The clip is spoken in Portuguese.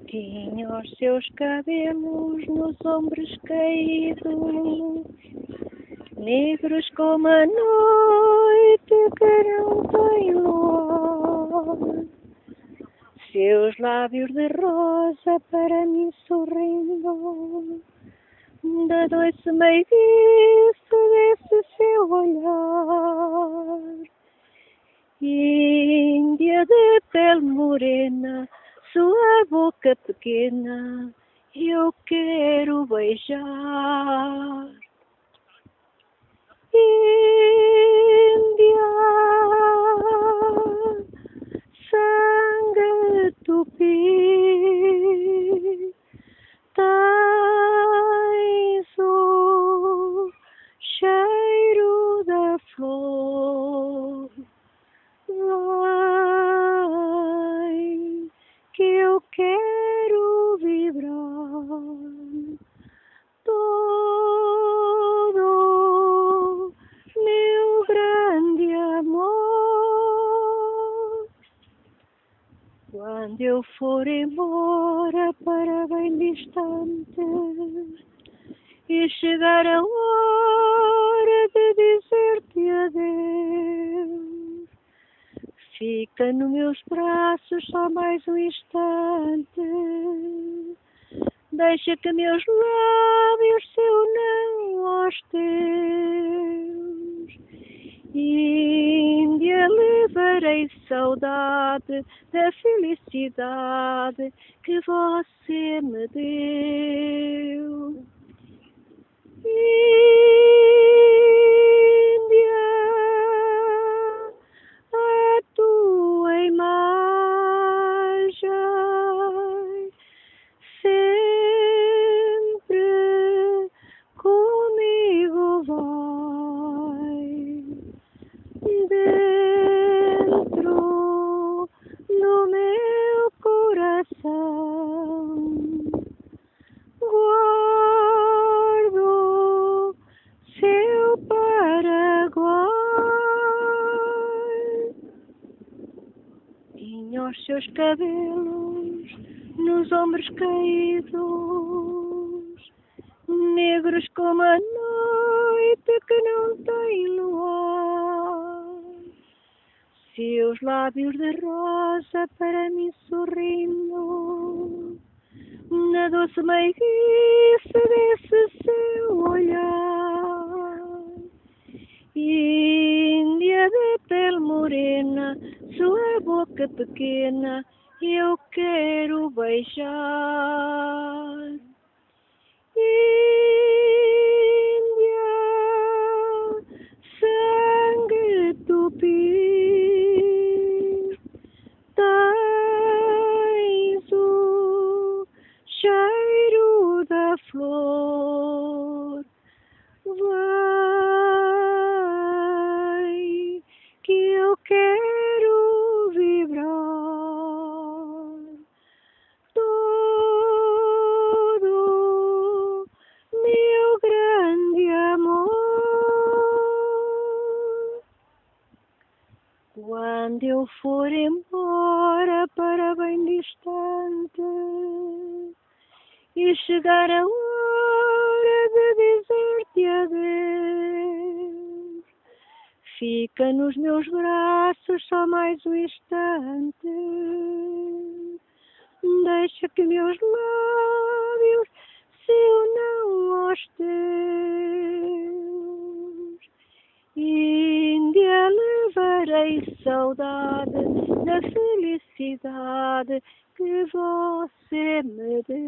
Tinha os seus cabelos nos ombros caídos, negros como a noite que não tem luar. Seus lábios de rosa para mim sorrindo, da doce meiguice desse seu olhar. Índia de pele morena, sua boca pequena, eu quero beijar. Índia, sangue tupi, tens o cheiro da flor. Vai, que eu quero vibrar todo meu grande amor. Quando eu for embora para bem distante e chegar a hora de dizer-te adeus, fica nos meus braços só mais um instante. Deixa que meus lábios se unam aos teus. Índia, levarei saudade da felicidade que você me deu. Índia, a tua imagem sempre comigo vai, dentro do meu coração. Guardo seu Paraguai. Tinha os seus cabelos nos ombros caídos, negros como a noite que não tem luar. Seus lábios de rosa para mim sorrindo, na doce meiguice desse seu olhar. Índia de pele morena, sua boca pequena, eu quero beijar. Índia, sangue tupi, tens o cheiro da flor. Vai, que eu quero vibrar todo meu grande amor. Quando eu for embora para bem distante e chegar a hora de dizer-te adeus, fica nos meus braços só mais um instante. Deixa que meus lábios se unam aos teus. Índia, levarei saudade da felicidade que você me deu.